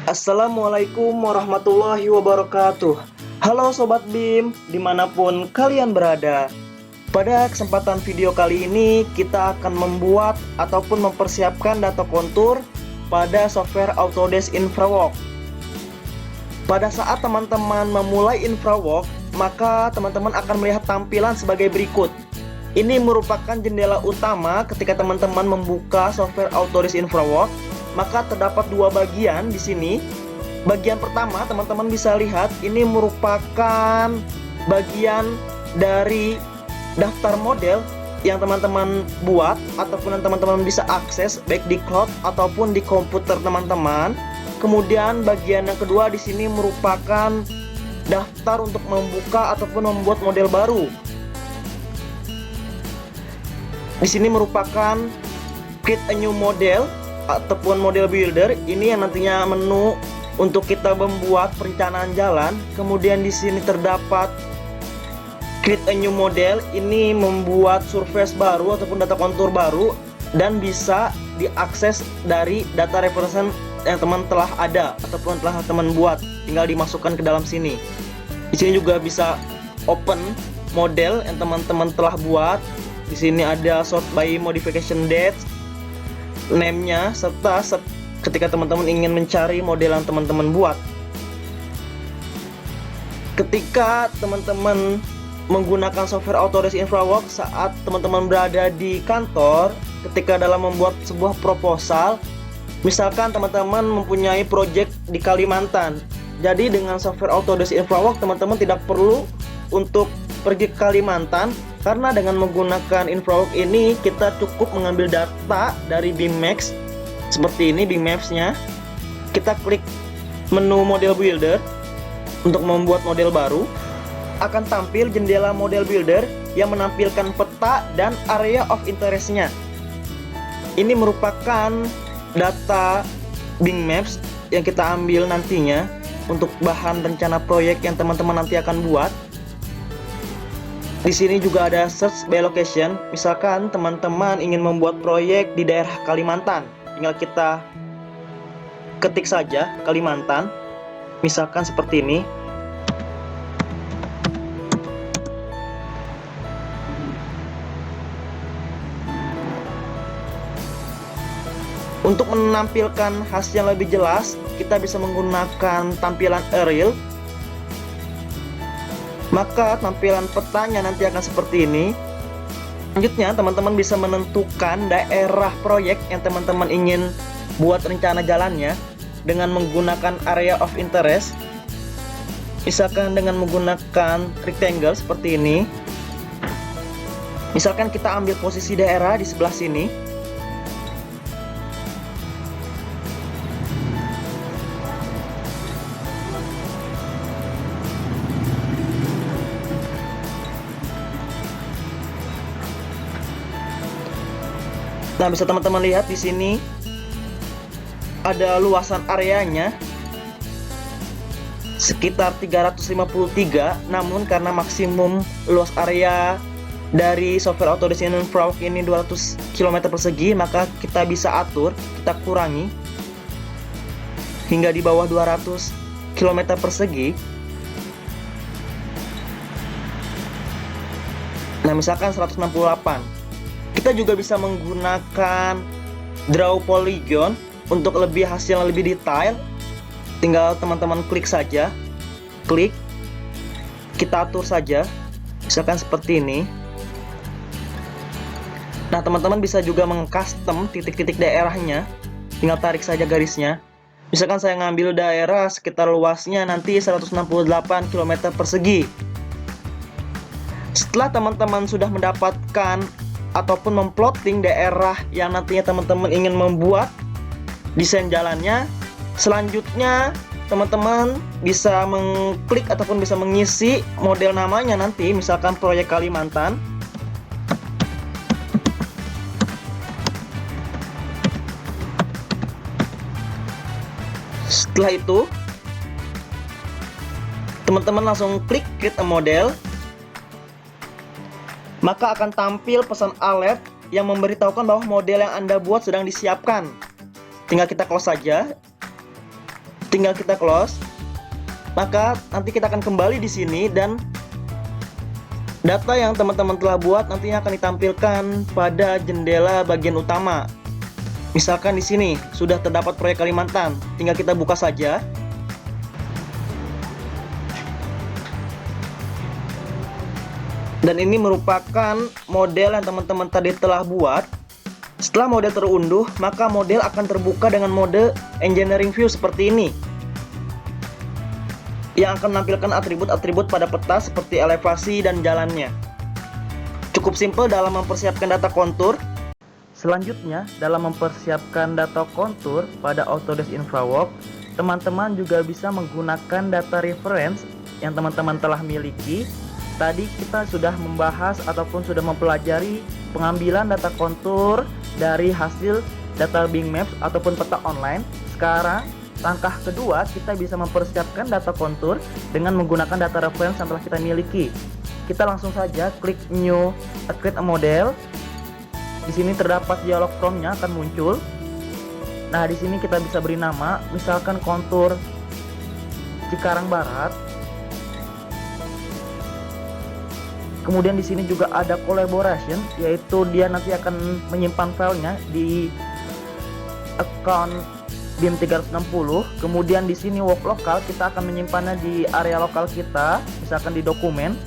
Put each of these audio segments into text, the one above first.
Assalamualaikum warahmatullahi wabarakatuh. Halo Sobat BIM, dimanapun kalian berada. Pada kesempatan video kali ini, kita akan membuat ataupun mempersiapkan data kontur pada software Autodesk InfraWorks. Pada saat teman-teman memulai InfraWorks, maka teman-teman akan melihat tampilan sebagai berikut. Ini merupakan jendela utama ketika teman-teman membuka software Autodesk InfraWorks. Maka terdapat dua bagian di sini. Bagian pertama teman-teman bisa lihat ini merupakan bagian dari daftar model yang teman-teman buat ataupun yang teman-teman bisa akses baik di cloud ataupun di komputer teman-teman. Kemudian bagian yang kedua di sini merupakan daftar untuk membuka ataupun membuat model baru. Di sini merupakan create a new model ataupun model builder. Ini yang nantinya menu untuk kita membuat perencanaan jalan. Kemudian di sini terdapat create a new model. Ini membuat surface baru ataupun data kontur baru dan bisa diakses dari data reference yang teman telah ada ataupun telah teman buat. Tinggal dimasukkan ke dalam sini. Di sini juga bisa open model yang teman-teman telah buat. Di sini ada sort by modification date, name-nya, serta ketika teman-teman ingin mencari model yang teman-teman buat. Ketika teman-teman menggunakan software Autodesk InfraWorks saat teman-teman berada di kantor, ketika dalam membuat sebuah proposal, misalkan teman-teman mempunyai project di Kalimantan. Jadi dengan software Autodesk InfraWorks teman-teman tidak perlu untuk pergi ke Kalimantan, karena dengan menggunakan InfraWorks ini kita cukup mengambil data dari BIM Max seperti ini, BIM Maps-nya. Kita klik menu model builder untuk membuat model baru. Akan tampil jendela model builder yang menampilkan peta dan area of interest-nya. Ini merupakan data BIM Maps yang kita ambil nantinya untuk bahan rencana proyek yang teman-teman nanti akan buat. Di sini juga ada search by location. Misalkan teman-teman ingin membuat proyek di daerah Kalimantan, tinggal kita ketik saja Kalimantan. Misalkan seperti ini. Untuk menampilkan hasil yang lebih jelas, kita bisa menggunakan tampilan aerial. Maka tampilan petanya nanti akan seperti ini. Selanjutnya teman-teman bisa menentukan daerah proyek yang teman-teman ingin buat rencana jalannya dengan menggunakan area of interest. Misalkan dengan menggunakan rectangle seperti ini. Misalkan kita ambil posisi daerah di sebelah sini. Nah, bisa teman-teman lihat di sini ada luasan areanya sekitar 353, namun karena maksimum luas area dari software Autodesk InfraWorks ini 200 km persegi, maka kita bisa atur, kita kurangi hingga di bawah 200 km persegi. Nah, misalkan 168. Kita juga bisa menggunakan draw polygon untuk lebih hasil yang lebih detail. Tinggal teman-teman klik saja, klik, kita atur saja, misalkan seperti ini. Nah, teman-teman bisa juga meng-custom titik-titik daerahnya. Tinggal tarik saja garisnya. Misalkan saya ngambil daerah sekitar luasnya nanti 168 km persegi. Setelah teman-teman sudah mendapatkan ataupun memplotting daerah yang nantinya teman-teman ingin membuat desain jalannya, selanjutnya teman-teman bisa mengklik ataupun bisa mengisi model namanya nanti, misalkan proyek Kalimantan. Setelah itu teman-teman langsung klik create a model. Maka akan tampil pesan alert yang memberitahukan bahwa model yang Anda buat sedang disiapkan. Tinggal kita close saja. tinggal kita close. Maka nanti kita akan kembali di sini dan data yang teman-teman telah buat nantinya akan ditampilkan pada jendela bagian utama. Misalkan di sini sudah terdapat proyek Kalimantan, tinggal kita buka saja. Dan ini merupakan model yang teman-teman tadi telah buat. Setelah model terunduh, maka model akan terbuka dengan mode Engineering View seperti ini, yang akan menampilkan atribut-atribut pada peta seperti elevasi dan jalannya. Cukup simpel dalam mempersiapkan data kontur. Selanjutnya, dalam mempersiapkan data kontur pada Autodesk InfraWorks, teman-teman juga bisa menggunakan data reference yang teman-teman telah miliki. Tadi kita sudah membahas ataupun sudah mempelajari pengambilan data kontur dari hasil data Bing Maps ataupun peta online. Sekarang, langkah kedua, kita bisa mempersiapkan data kontur dengan menggunakan data reference yang telah kita miliki. Kita langsung saja klik New, Create a Model. Di sini terdapat dialog prompt-nya akan muncul. Nah, di sini kita bisa beri nama, misalkan kontur Cikarang Barat. Kemudian di sini juga ada collaboration, yaitu dia nanti akan menyimpan filenya di account BIM 360. Kemudian di sini work lokal, kita akan menyimpannya di area lokal kita, misalkan di dokumen.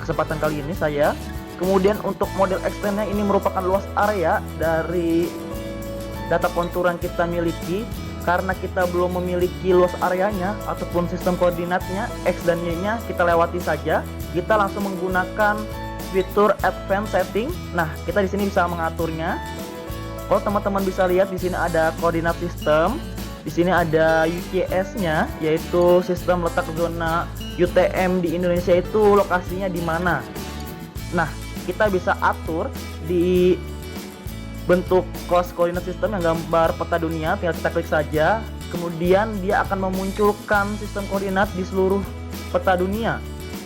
Kesempatan kali ini saya. Kemudian untuk model extendnya ini merupakan luas area dari data kontur yang kita miliki. Karena kita belum memiliki luas areanya ataupun sistem koordinatnya X dan Y nya, kita lewati saja. Kita langsung menggunakan fitur Advanced Setting. Nah, kita di sini bisa mengaturnya. Kalau teman-teman bisa lihat, di sini ada koordinat sistem. Di sini ada UCS-nya, yaitu sistem letak zona UTM di Indonesia itu lokasinya di mana. Nah, kita bisa atur di bentuk cross koordinat sistem yang gambar peta dunia. Tinggal kita klik saja, kemudian dia akan memunculkan sistem koordinat di seluruh peta dunia.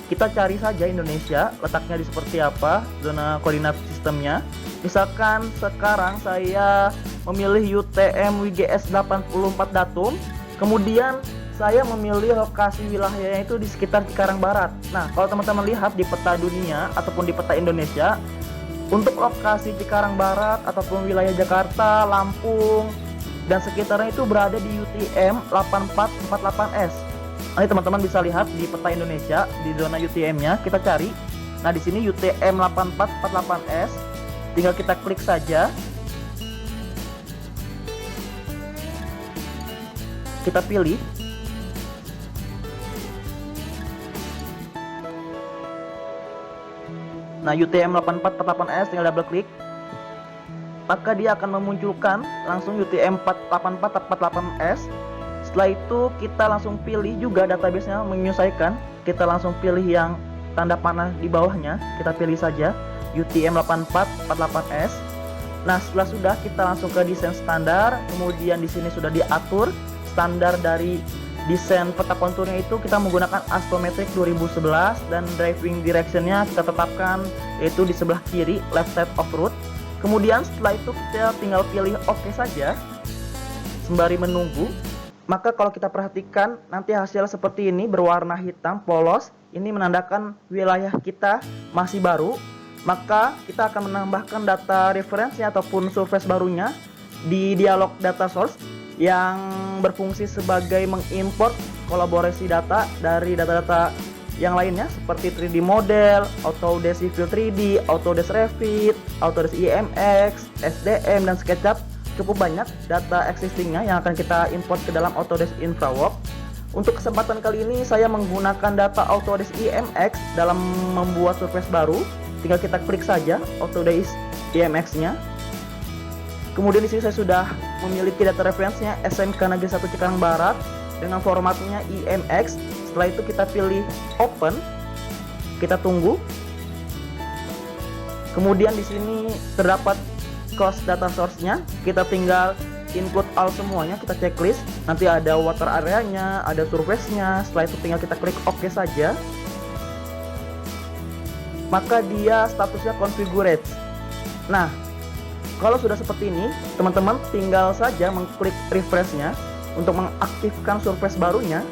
Kita cari saja Indonesia, letaknya di seperti apa zona koordinat sistemnya. Misalkan sekarang saya memilih UTM WGS 84 Datum, kemudian saya memilih lokasi wilayahnya itu di sekitar Cikarang Barat. Nah, kalau teman-teman lihat di peta dunia ataupun di peta Indonesia, untuk lokasi Cikarang Barat ataupun wilayah Jakarta, Lampung, dan sekitarnya itu berada di UTM 8448S. Nanti teman-teman bisa lihat di peta Indonesia, di zona UTM-nya, kita cari. Nah, di sini UTM 8448S, tinggal kita klik saja. Kita pilih. Nah, UTM 8448S tinggal double klik. Maka dia akan memunculkan langsung UTM 8448S. Setelah itu kita langsung pilih juga database-nya menyesuaikan. Kita langsung pilih yang tanda panah di bawahnya. Kita pilih saja UTM 8448S. Nah, setelah sudah, kita langsung ke desain standar. Kemudian di sini sudah diatur standar dari desain peta konturnya itu kita menggunakan Astrometric 2011 dan driving direction-nya kita tetapkan yaitu di sebelah kiri, left side of root. Kemudian setelah itu kita tinggal pilih OK saja sembari menunggu. Maka kalau kita perhatikan nanti hasil seperti ini berwarna hitam polos, ini menandakan wilayah kita masih baru. Maka kita akan menambahkan data referensi ataupun surface barunya di dialog data source yang berfungsi sebagai mengimport kolaborasi data dari data-data yang lainnya seperti 3D model, Autodesk Civil 3D, Autodesk Revit, Autodesk IMX, SDM, dan SketchUp. Cukup banyak data existingnya yang akan kita import ke dalam Autodesk InfraWorks. Untuk kesempatan kali ini saya menggunakan data Autodesk IMX dalam membuat surface baru. Tinggal kita klik saja Autodesk IMX-nya. Kemudian di sini saya sudah memiliki data referensinya SMK Negeri 1 Cikarang Barat dengan formatnya IMX. Setelah itu kita pilih Open. Kita tunggu. Kemudian di sini terdapat cross data source-nya. Kita tinggal input all semuanya, kita checklist. Nanti ada water area-nya, ada surface-nya. Setelah itu tinggal kita klik OK saja. Maka dia statusnya configured. Nah, kalau sudah seperti ini, teman-teman tinggal saja mengklik refresh-nya. untuk mengaktifkan surface barunya.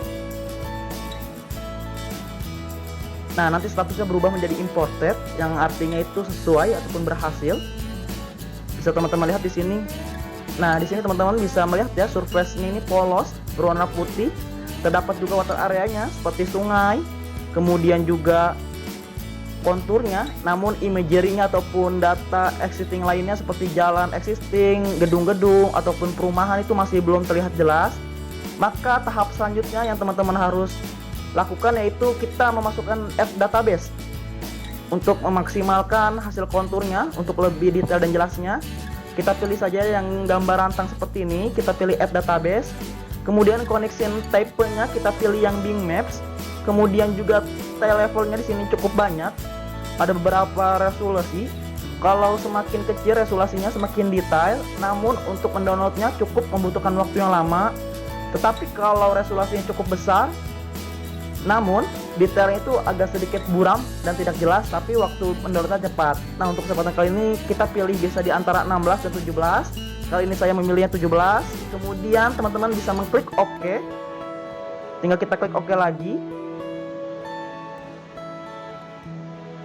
Nah, nanti statusnya berubah menjadi imported, yang artinya itu sesuai ataupun berhasil. Bisa teman-teman lihat di sini. Nah, di sini teman-teman bisa melihat ya, surface ini polos, berwarna putih. Terdapat juga water area-nya seperti sungai, kemudian juga konturnya, namun imagery-nya ataupun data existing lainnya seperti jalan existing, gedung-gedung ataupun perumahan itu masih belum terlihat jelas. Maka tahap selanjutnya yang teman-teman harus lakukan yaitu kita memasukkan F database untuk memaksimalkan hasil konturnya. Untuk lebih detail dan jelasnya, kita pilih saja yang gambar rantang seperti ini, kita pilih F database. Kemudian connection type-nya kita pilih yang Bing Maps. Kemudian juga tile levelnya di sini cukup banyak, ada beberapa resolusi. Kalau semakin kecil resolusinya semakin detail, namun untuk mendownloadnya cukup membutuhkan waktu yang lama. Tetapi kalau resolusinya cukup besar, namun detailnya itu agak sedikit buram dan tidak jelas, tapi waktu mendownloadnya cepat. Nah, untuk kesempatan kali ini kita pilih bisa di antara 16 dan 17. Kali ini saya memilihnya 17. Kemudian teman-teman bisa mengklik OK. Tinggal kita klik OK lagi.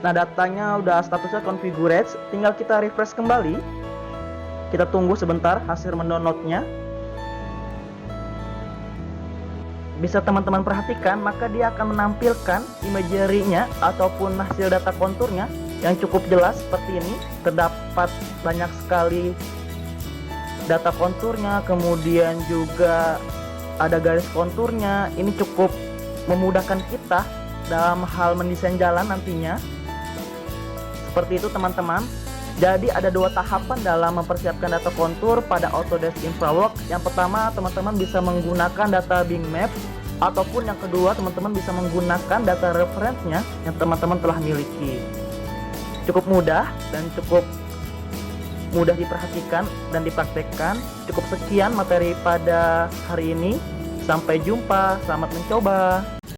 Nah, datanya udah statusnya configured, tinggal kita refresh kembali. Kita tunggu sebentar hasil mendownloadnya. Bisa teman-teman perhatikan, maka dia akan menampilkan imagery-nya ataupun hasil data konturnya yang cukup jelas seperti ini. Terdapat banyak sekali data konturnya, kemudian juga ada garis konturnya. Ini cukup memudahkan kita dalam hal mendesain jalan nantinya. Seperti itu teman-teman. Jadi ada dua tahapan dalam mempersiapkan data kontur pada Autodesk InfraWorks. Yang pertama, teman-teman bisa menggunakan data Bing Maps, ataupun yang kedua teman-teman bisa menggunakan data reference-nya yang teman-teman telah miliki. Cukup mudah dan cukup mudah diperhatikan dan dipraktekkan. Cukup sekian materi pada hari ini. Sampai jumpa, selamat mencoba.